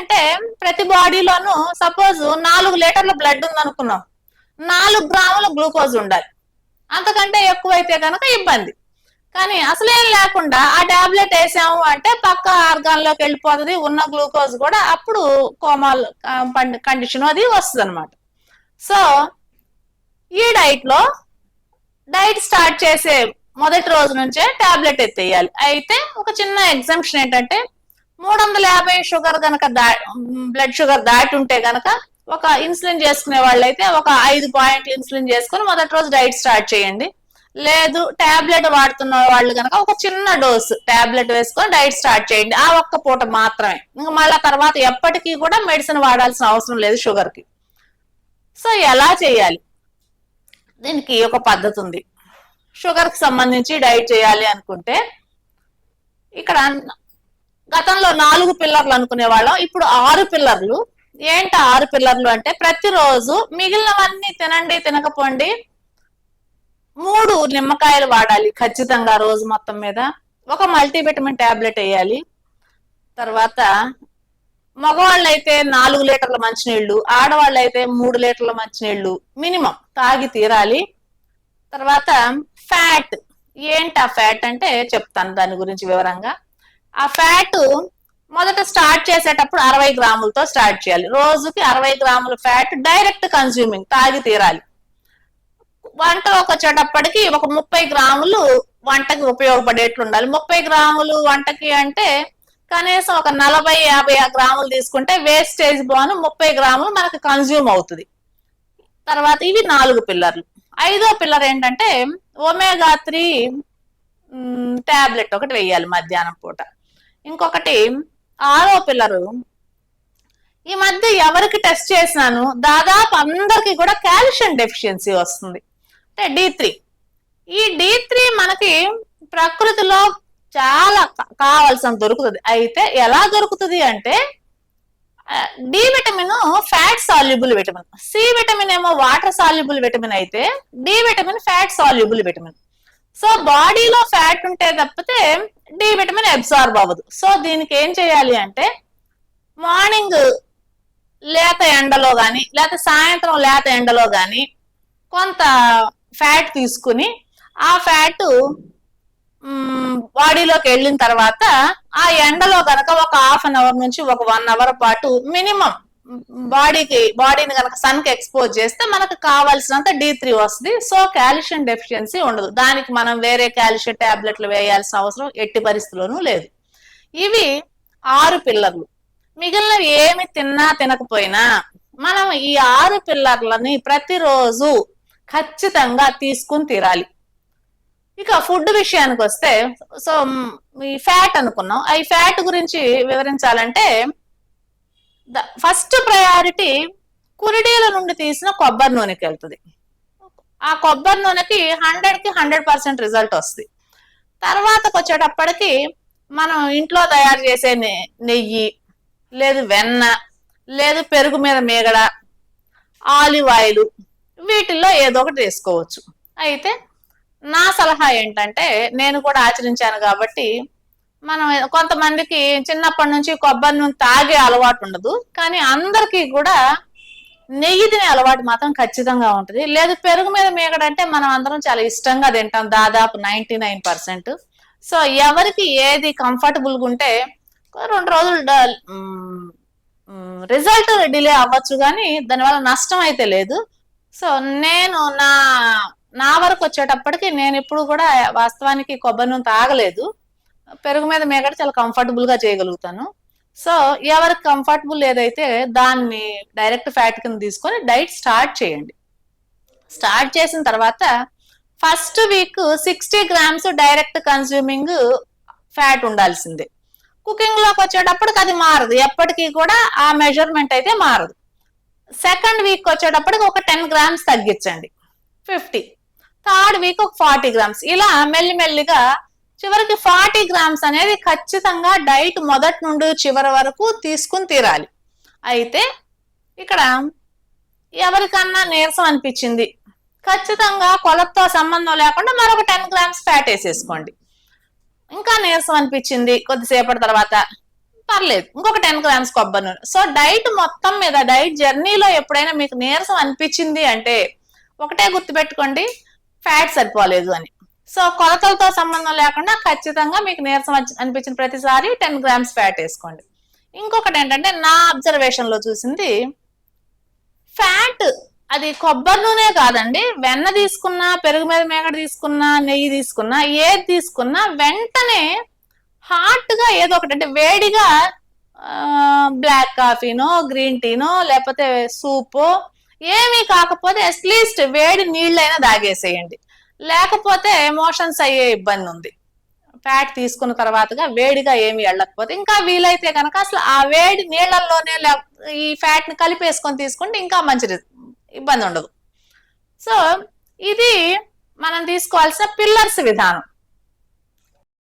అంటే ప్రతి బాడీలోనూ సపోజ్ 4 లీటర్ల బ్లడ్ ఉందనుకున్నాం, 4 గ్రాముల గ్లూకోజ్ ఉండాలి. అంతకంటే ఎక్కువైతే కనుక ఇబ్బంది. కానీ అసలేం లేకుండా ఆ టాబ్లెట్ వేసాము అంటే పక్క ఆర్గాన్లోకి వెళ్ళిపోతుంది ఉన్న గ్లూకోజ్ కూడా, అప్పుడు కోమాల్ కండిషన్ అది వస్తుంది అనమాట. సో ఈ డైట్ స్టార్ట్ చేసే మొదటి రోజు నుంచే టాబ్లెట్ ఎత్తేయాలి. అయితే ఒక చిన్న ఎగ్జాంప్షన్ ఏంటంటే 350 షుగర్ కనుక బ్లడ్ షుగర్ దాటి ఉంటే కనుక ఒక ఇన్సులిన్ చేసుకునే వాళ్ళైతే ఒక 5 పాయింట్లు ఇన్సులిన్ చేసుకుని మొదటి రోజు డైట్ స్టార్ట్ చేయండి. లేదు టాబ్లెట్ వాడుతున్న వాళ్ళు కనుక ఒక చిన్న డోస్ టాబ్లెట్ వేసుకొని డైట్ స్టార్ట్ చేయండి, ఆ ఒక్క పూట మాత్రమే. ఇంకా మళ్ళా తర్వాత ఎప్పటికీ కూడా మెడిసిన్ వాడాల్సిన అవసరం లేదు షుగర్కి. సో ఎలా చేయాలి? దీనికి ఒక పద్ధతి ఉంది. షుగర్కి సంబంధించి డైట్ చేయాలి అనుకుంటే ఇక్కడ గతంలో 4 పిల్లర్లు అనుకునే వాళ్ళం, ఇప్పుడు 6 పిల్లర్లు. ఏంటి 6 పిల్లర్లు అంటే ప్రతిరోజు మిగిలినవన్నీ తినండి, తినకపోండి, 3 నిమ్మకాయలు వాడాలి ఖచ్చితంగా రోజు మొత్తం మీద. ఒక మల్టీవిటమిన్ టాబ్లెట్ వేయాలి. తర్వాత మగవాళ్ళు అయితే 4 లీటర్ల మంచినీళ్లు, ఆడవాళ్ళు అయితే 3 లీటర్ల మంచినీళ్లు మినిమం తాగి తీరాలి. తర్వాత ఫ్యాట్. ఏంటి ఆ ఫ్యాట్ అంటే చెప్తాను దాని గురించి వివరంగా. ఆ ఫ్యాట్ మొదట స్టార్ట్ చేసేటప్పుడు 60 గ్రాములతో స్టార్ట్ చేయాలి. రోజుకి 60 గ్రాముల ఫ్యాట్ డైరెక్ట్ కన్స్యూమింగ్, తాగి తీరాలి. వంటలోకి వచ్చేటప్పటికి ఒక 30 గ్రాములు వంటకి ఉపయోగపడేట్లు ఉండాలి. 30 గ్రాములు వంటకి అంటే కనీసం ఒక 40-50 గ్రాములు తీసుకుంటే వేస్టేజ్ పోను 30 గ్రాములు మనకు కన్జ్యూమ్ అవుతుంది. తర్వాత ఇవి 4 పిల్లర్లు. 5వ పిల్లర్ ఏంటంటే ఒమేగా-3 టాబ్లెట్ ఒకటి వేయాలి మధ్యాహ్నం పూట. ఇంకొకటి 6వ పిల్లరు, ఈ మధ్య ఎవరికి టెస్ట్ చేసినాను దాదాపు అందరికి కూడా కాల్షియం డెఫిషియన్సీ వస్తుంది, అంటే D3. ఈ D3 మనకి ప్రకృతిలో చాలా కావాల్సిన దొరుకుతుంది. అయితే ఎలా దొరుకుతుంది అంటే D vitamin fat soluble vitamin, C vitamin ఏమో వాటర్ సాల్యుబుల్ విటమిన్ అయితే D vitamin fat soluble vitamin. So బాడీలో ఫ్యాట్ ఉంటే తప్పితే డి విటమిన్ అబ్సార్బ్ అవ్వదు. సో దీనికి ఏం చేయాలి అంటే మార్నింగ్ లేత ఎండలో కానీ లేకపోతే సాయంత్రం లేత ఎండలో కానీ కొంత ఫ్యాట్ తీసుకుని ఆ ఫ్యాట్ బాడీలోకి వెళ్ళిన తర్వాత ఆ ఎండలో కనుక ఒక 1/2 అవర్ నుంచి ఒక 1 అవర్ పాటు మినిమం బాడీని కనుక సన్ కి ఎక్స్పోజ్ చేస్తే మనకు కావాల్సినంత D3 వస్తుంది. సో కాల్షియం డెఫిషియన్సీ ఉండదు. దానికి మనం వేరే కాల్షియం టాబ్లెట్లు వేయాల్సిన అవసరం ఎట్టి పరిస్థితుల్లోనూ లేదు. ఇవి 6 పిల్లర్లు. మిగిలినవి ఏమి తిన్నా తినకపోయినా మనం ఈ 6 పిల్లర్లని ప్రతిరోజు ఖచ్చితంగా తీసుకుని తీరాలి. ఇక ఫుడ్ విషయానికి వస్తే, సో ఈ ఫ్యాట్ అనుకున్నాం, ఈ ఫ్యాట్ గురించి వివరించాలంటే ఫస్ట్ ప్రయారిటీ కురిడీల నుండి తీసిన కొబ్బరి నూనెకి వెళ్తుంది. ఆ కొబ్బరి నూనెకి 100కి 100% రిజల్ట్ వస్తుంది. తర్వాతకు వచ్చేటప్పటికి మనం ఇంట్లో తయారు చేసే నెయ్యి, లేదు వెన్న, లేదు పెరుగు మీద మీగడ, ఆలివ్ ఆయిల్, వీటిల్లో ఏదో ఒకటి వేసుకోవచ్చు. అయితే నా సలహా ఏంటంటే నేను కూడా ఆచరించాను కాబట్టి, మనం కొంతమందికి చిన్నప్పటి నుంచి కొబ్బరి నూనె తాగే అలవాటు ఉండదు, కానీ అందరికీ కూడా నెయ్యి తినే అలవాటు మాత్రం ఖచ్చితంగా ఉంటుంది. లేదు పెరుగు మీద మీగడంటే మనం అందరం చాలా ఇష్టంగా తింటాం, దాదాపు 99%. సో ఎవరికి ఏది కంఫర్టబుల్గా ఉంటే 2 రోజులు రిజల్ట్ డిలే అవ్వచ్చు, కానీ దానివల్ల నష్టం అయితే లేదు. సో నేను నా వరకు వచ్చేటప్పటికి నేను ఇప్పుడు కూడా వాస్తవానికి కొబ్బరి నూనె తాగలేదు, పెరుగు మీద మేగడ చాలా కంఫర్టబుల్ గా చేయగలుగుతాను. సో ఎవరికి కంఫర్టబుల్ ఏదైతే దాన్ని డైరెక్ట్ ఫ్యాట్ కింద తీసుకొని డైట్ స్టార్ట్ చేయండి. స్టార్ట్ చేసిన తర్వాత first week 60 grams direct consuming fat ఉండాల్సిందే. కుకింగ్ లోకి వచ్చేటప్పటికి అది మారదు, ఎప్పటికీ కూడా ఆ మెజర్మెంట్ అయితే మారదు. సెకండ్ వీక్ వచ్చేటప్పటికి ఒక 10 గ్రామ్స్ తగ్గించండి, 50. థర్డ్ వీక్ ఒక 40 గ్రామ్స్, ఇలా మెల్లిమెల్లిగా చివరికి 40 గ్రామ్స్ అనేది ఖచ్చితంగా డైట్ మొదటి నుండి చివరి వరకు తీసుకుని తీరాలి. అయితే ఇక్కడ ఎవరికన్నా నీరసం అనిపించింది, ఖచ్చితంగా కొలతతో సంబంధం లేకుండా మరొక 10 గ్రామ్స్ ఫ్యాట్ వేసేసుకోండి. ఇంకా నీరసం అనిపించింది కొద్దిసేపటి తర్వాత పర్లేదు, ఇంకొక 10 grams కొబ్బరి నూనె. సో డైట్ మొత్తం మీద, డైట్ జర్నీలో ఎప్పుడైనా మీకు నీరసం అనిపించింది అంటే ఒకటే గుర్తుపెట్టుకోండి, ఫ్యాట్ సరిపోలేదు అని. సో కొలతలతో సంబంధం లేకుండా ఖచ్చితంగా మీకు నీరసం అనిపించిన ప్రతిసారి 10 grams ఫ్యాట్ వేసుకోండి. ఇంకొకటి ఏంటంటే, నా అబ్జర్వేషన్ లో చూసింది, ఫ్యాట్ అది కొబ్బరి నూనె కాదండి, వెన్న తీసుకున్నా, పెరుగు మీద మేగడ తీసుకున్నా, నెయ్యి తీసుకున్నా, ఏది తీసుకున్నా వెంటనే హాట్ గా ఏదో ఒకటి, అంటే వేడిగా బ్లాక్ కాఫీనో, గ్రీన్ టీనో, లేకపోతే సూపో, ఏమీ కాకపోతే అట్లీస్ట్ వేడి నీళ్ళైనా తాగేసేయండి. లేకపోతే ఎమోషన్స్ అయ్యే ఇబ్బంది ఉంది. ఫ్యాట్ తీసుకున్న తర్వాతగా వేడిగా ఏమి వెళ్ళకపోతే, ఇంకా వీలైతే కనుక అసలు ఆ వేడి నీళ్లలోనే ఈ ఫ్యాట్ ని కలిపేసుకొని తీసుకుంటే ఇంకా మంచిది, ఇబ్బంది ఉండదు. సో ఇది మనం తీసుకోవాల్సిన పిల్లర్స్ విధానం.